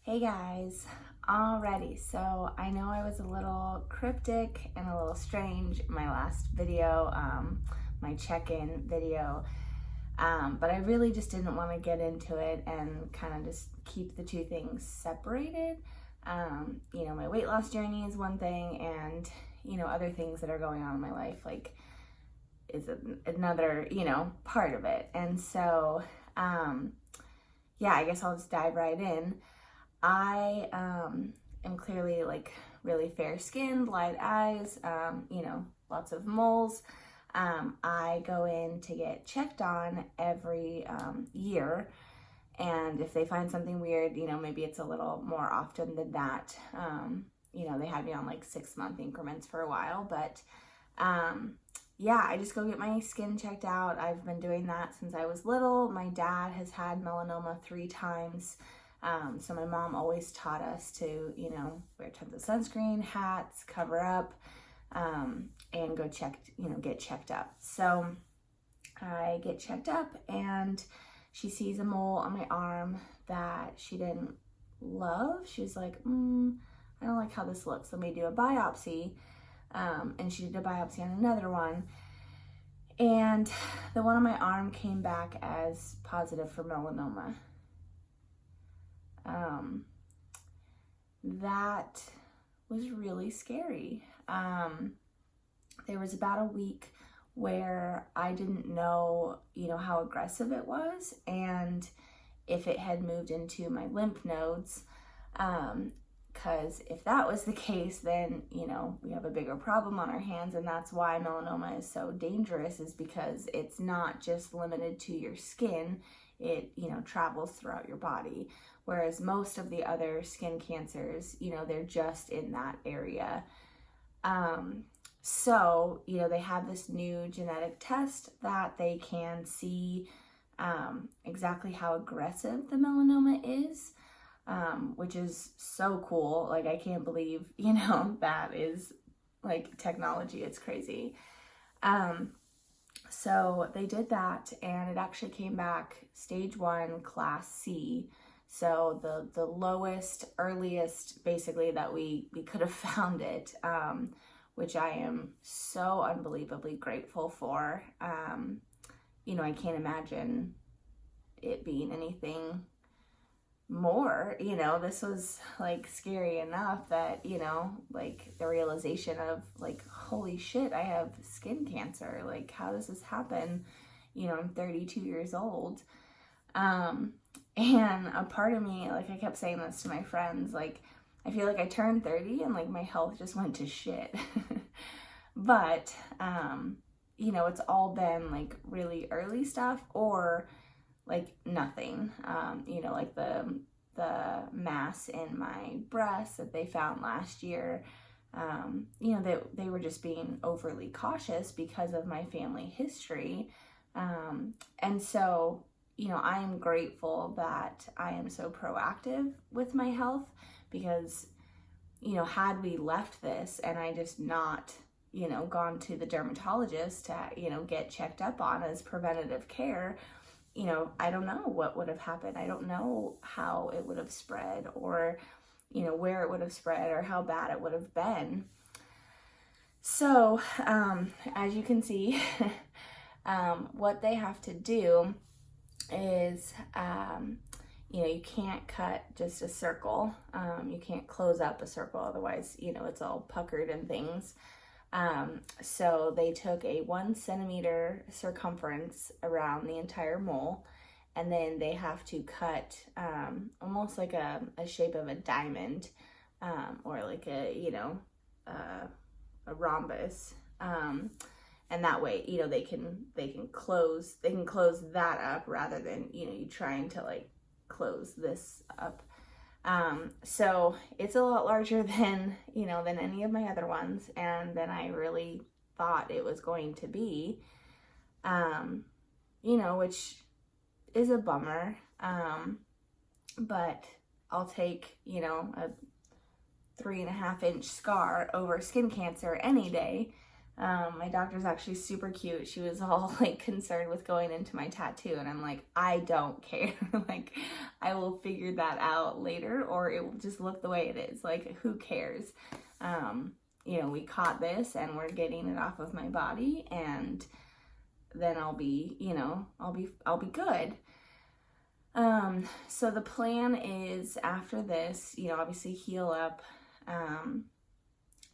Hey guys, alrighty, so I know I was a little cryptic and a little strange in my last video, my check-in video, but I really just didn't want to get into it and kind of just keep the two things separated. My weight loss journey is one thing, and, other things that are going on in my life, is another, part of it. And so, I guess I'll just dive right in. I am clearly really fair skinned, light eyes, lots of moles. I go in to get checked on every year, and if they find something weird, maybe it's a little more often than that. They had me on 6-month increments for a while, but I just go get my skin checked out. I've been doing that since I was little. My dad has had melanoma 3 times. So my mom always taught us to, wear tons of sunscreen, hats, cover up, and go get checked up. So I get checked up, and she sees a mole on my arm that she didn't love. She was like, I don't like how this looks. Let me do a biopsy. And she did a biopsy on another one. And the one on my arm came back as positive for melanoma. That was really scary. There was about a week where I didn't know, how aggressive it was and if it had moved into my lymph nodes. Because if that was the case, then, we have a bigger problem on our hands, and that's why melanoma is so dangerous, is because it's not just limited to your skin. It, travels throughout your body. Whereas most of the other skin cancers, they're just in that area. So, they have this new genetic test that they can see exactly how aggressive the melanoma is, which is so cool. I can't believe, that is technology. It's crazy. So they did that, and it actually came back stage 1, class C. So the lowest, earliest, basically, that we could have found it, which I am so unbelievably grateful for. I can't imagine it being anything more. This was scary enough that, the realization of holy shit, I have skin cancer. How does this happen? I'm 32 years old. And a part of me, I kept saying this to my friends, I feel like I turned 30 and my health just went to shit. But, it's all been really early stuff or nothing. The mass in my breast that they found last year, they were just being overly cautious because of my family history. And so, I am grateful that I am so proactive with my health, because, had we left this and I just not, gone to the dermatologist to, get checked up on as preventative care, I don't know what would have happened. I don't know how it would have spread, or, where it would have spread, or how bad it would have been. So, as you can see, what they have to do is, you can't cut just a circle. You can't close up a circle, otherwise, it's all puckered and things. So they took a 1 centimeter circumference around the entire mole, and then they have to cut almost like a shape of a diamond, or a rhombus. And that way, they can close that up rather than, you trying to close this up. So it's a lot larger than, than any of my other ones, and than I really thought it was going to be, which is a bummer. But I'll take, a 3.5-inch scar over skin cancer any day. My doctor's actually super cute. She was all like concerned with going into my tattoo, and I'm like, I don't care. Like, I will figure that out later, or it will just look the way it is. Like, who cares? You know, we caught this and we're getting it off of my body, and then I'll be, you know, I'll be good. So the plan is after this, you know, obviously heal up,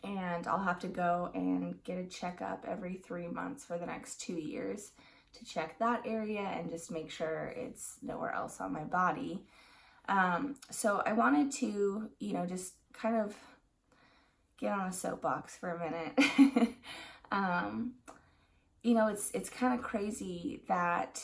and I'll have to go and get a checkup every 3 months for the next 2 years to check that area and just make sure it's nowhere else on my body. So I wanted to, you know, just kind of get on a soapbox for a minute. You know, it's kind of crazy that,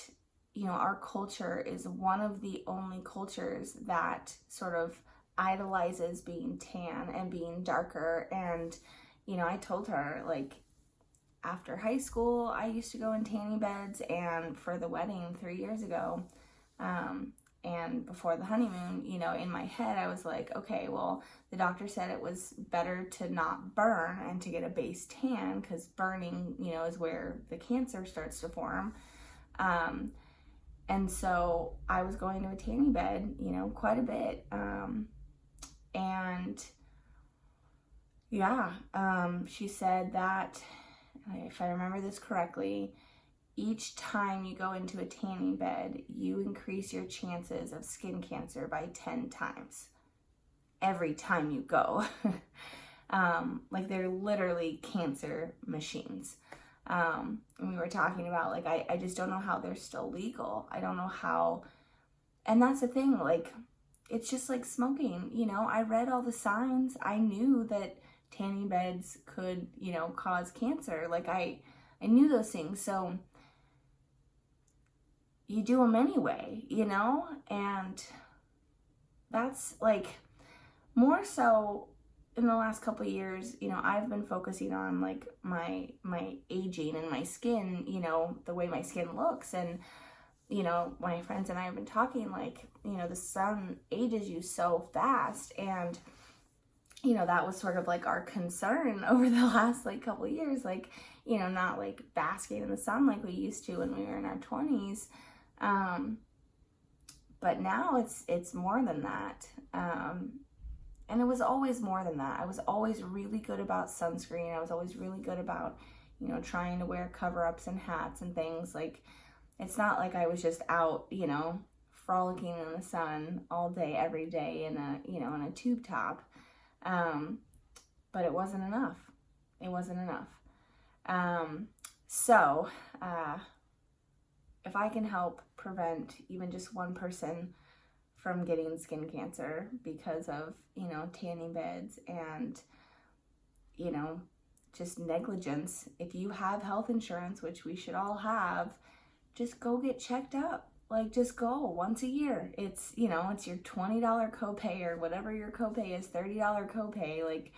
you know, our culture is one of the only cultures that sort of idolizes being tan and being darker. And, you know, I told her, like, after high school, I used to go in tanning beds, and for the wedding 3 years ago, and before the honeymoon, you know, in my head, I was like, okay, well, the doctor said it was better to not burn and to get a base tan, because burning, you know, is where the cancer starts to form. And so I was going to a tanning bed, you know, quite a bit. And yeah, she said that, if I remember this correctly, each time you go into a tanning bed, you increase your chances of skin cancer by 10 times every time you go. Like, they're literally cancer machines. And we were talking about, like, I just don't know how they're still legal. I don't know how, and that's the thing, like, it's just like smoking, you know, I read all the signs. I knew that tanning beds could, you know, cause cancer. Like, I knew those things. So you do them anyway, you know, and that's like more so in the last couple of years, you know, I've been focusing on like my aging and my skin, you know, the way my skin looks. And, you know, my friends and I have been talking, like, you know, the sun ages you so fast. And, you know, that was sort of like our concern over the last like couple of years, like, you know, not like basking in the sun like we used to when we were in our 20s. But now it's more than that. And it was always more than that. I was always really good about sunscreen. I was always really good about, you know, trying to wear cover-ups and hats and things. Like, it's not like I was just out, you know, frolicking in the sun all day, every day in a, you know, in a tube top. But it wasn't enough. It wasn't enough. So, if I can help prevent even just one person from getting skin cancer because of, you know, tanning beds and, you know, just negligence. If you have health insurance, which we should all have, just go get checked up. Like, just go once a year. It's, you know, it's your $20 copay or whatever your copay is, $30 copay, like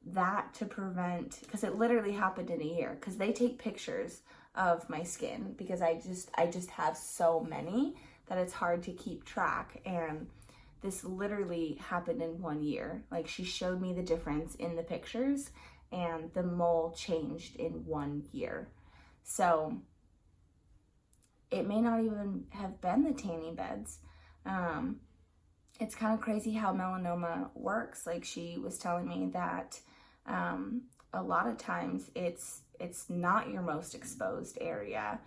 that, to prevent, because it literally happened in a year, because they take pictures of my skin because I just have so many that it's hard to keep track. And this literally happened in 1 year. Like, she showed me the difference in the pictures, and the mole changed in 1 year. So it may not even have been the tanning beds. It's kind of crazy how melanoma works. Like, she was telling me that a lot of times it's not your most exposed area.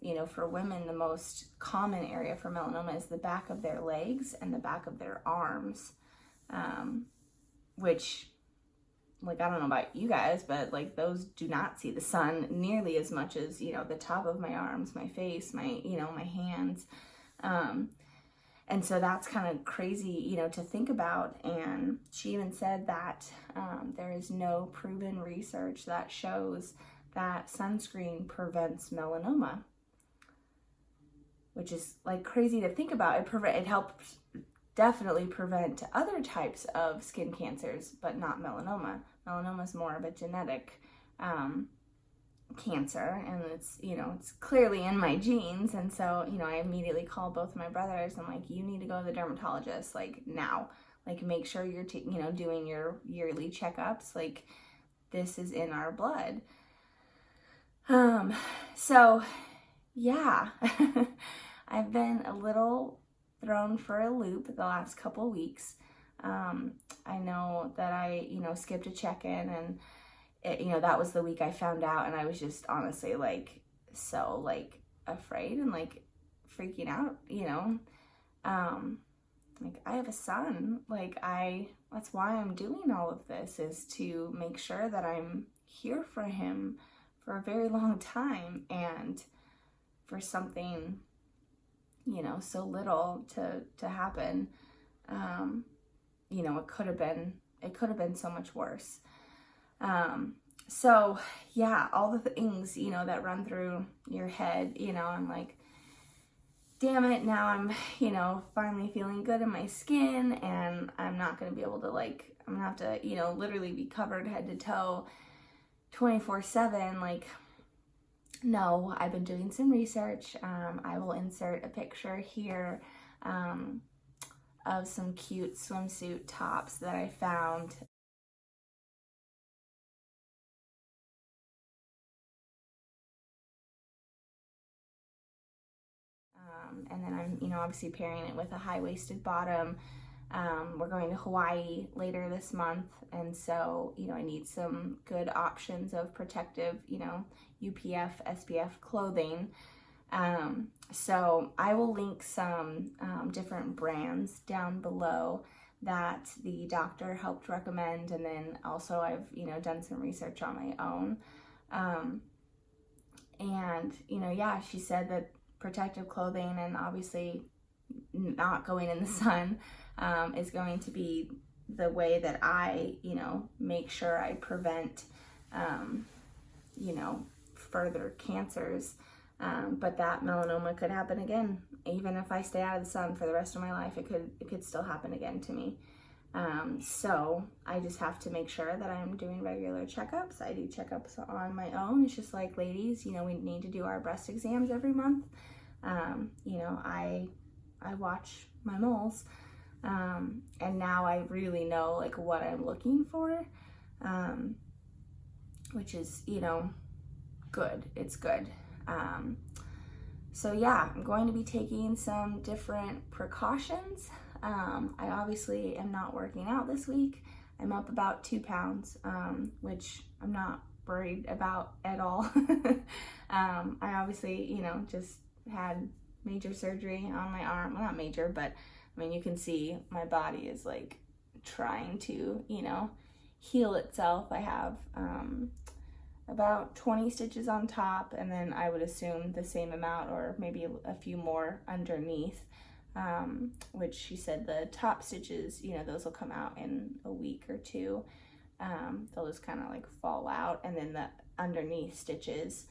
You know, for women, the most common area for melanoma is the back of their legs and the back of their arms, which, like, I don't know about you guys, but like, those do not see the sun nearly as much as, you know, the top of my arms, my face, my, you know, my hands. And so that's kind of crazy, you know, to think about. And she even said that there is no proven research that shows that sunscreen prevents melanoma, which is like crazy to think about. It helps definitely prevent other types of skin cancers, but not melanoma. Melanoma is more of a genetic cancer, and it's, you know, it's clearly in my genes. And so, you know, I immediately called both of my brothers. I'm like, you need to go to the dermatologist, like, now. Like, make sure you're you know, doing your yearly checkups. Like, this is in our blood. So yeah, I've been a little thrown for a loop the last couple weeks. I know that I, skipped a check-in, and that was the week I found out, and I was just honestly like so like afraid and like freaking out, like I have a son, that's why I'm doing all of this, is to make sure that I'm here for him for a very long time, and for something, so little to happen, it could have been so much worse. So yeah, all the things, that run through your head, I'm like, damn it, now I'm, finally feeling good in my skin, and I'm not going to be able to I'm going to have to, literally be covered head to toe 24/7. No, I've been doing some research. I will insert a picture here of some cute swimsuit tops that I found. And then I'm, obviously pairing it with a high-waisted bottom. We're going to Hawaii later this month, and so, I need some good options of protective, UPF, SPF clothing. So I will link some different brands down below that the doctor helped recommend, and then also I've, done some research on my own. And, yeah, she said that protective clothing, and obviously not going in the sun, is going to be the way that I, make sure I prevent, further cancers. But that melanoma could happen again. Even if I stay out of the sun for the rest of my life, it could still happen again to me. So I just have to make sure that I'm doing regular checkups. I do checkups on my own. It's just like, ladies, we need to do our breast exams every month. I watch my moles, and now I really know what I'm looking for, which is, good. It's good. So yeah, I'm going to be taking some different precautions. I obviously am not working out this week. I'm up about 2 pounds, which I'm not worried about at all. I obviously, just had major surgery on my arm. Well, not major, but I mean, you can see my body is trying to, heal itself. I have about 20 stitches on top, and then I would assume the same amount or maybe a few more underneath, which she said the top stitches, those will come out in a week or two. They'll just kind of fall out, and then the underneath stitches,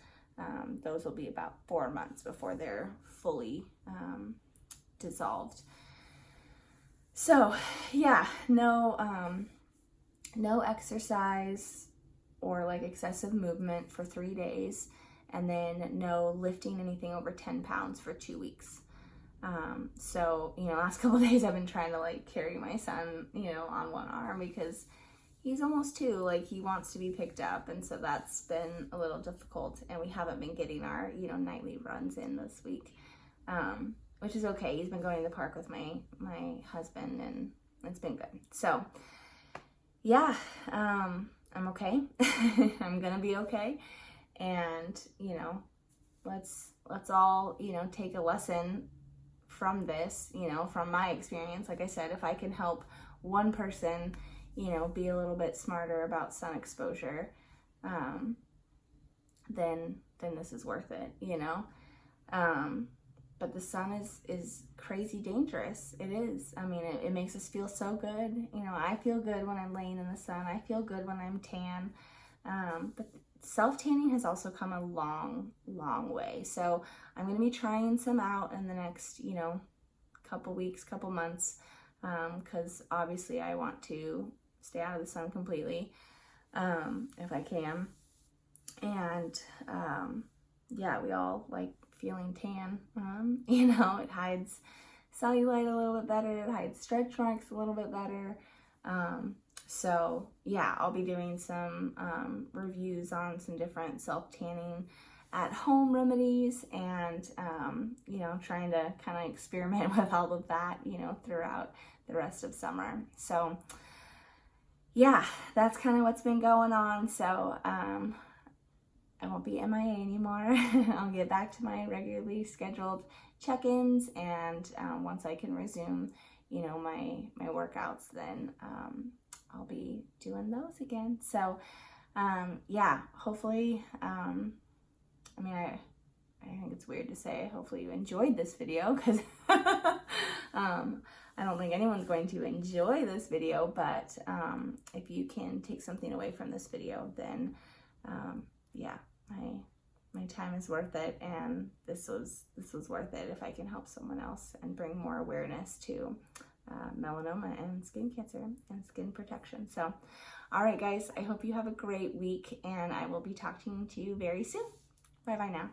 those will be about 4 months before they're fully dissolved. So yeah, no exercise or excessive movement for 3 days, and then no lifting anything over 10 pounds for 2 weeks. So, last couple of days I've been trying to carry my son, on one arm, because he's almost 2, he wants to be picked up, and so that's been a little difficult, and we haven't been getting our, nightly runs in this week, which is okay. He's been going to the park with my husband, and it's been good. So yeah, I'm okay. I'm gonna be okay, and let's all take a lesson from this, from my experience. Like I said, if I can help one person be a little bit smarter about sun exposure, then this is worth it, but the sun is crazy dangerous. It is. I mean, it makes us feel so good. I feel good when I'm laying in the sun. I feel good when I'm tan. But self-tanning has also come a long, long way. So I'm going to be trying some out in the next, couple weeks, couple months, because obviously I want to stay out of the sun completely, if I can. And yeah, we all feeling tan. It hides cellulite a little bit better, it hides stretch marks a little bit better. So yeah, I'll be doing some reviews on some different self-tanning at home remedies, and you know, trying to kind of experiment with all of that, you know, throughout the rest of summer. So yeah, that's kind of what's been going on. So I won't be MIA anymore. I'll get back to my regularly scheduled check-ins, and once I can resume, you know, my workouts, then I'll be doing those again. So yeah, hopefully, I mean, I think it's weird to say hopefully you enjoyed this video, because I don't think anyone's going to enjoy this video, but if you can take something away from this video, then yeah, my time is worth it, and this was worth it if I can help someone else and bring more awareness to melanoma and skin cancer and skin protection. So, all right, guys, I hope you have a great week, and I will be talking to you very soon. Bye-bye now.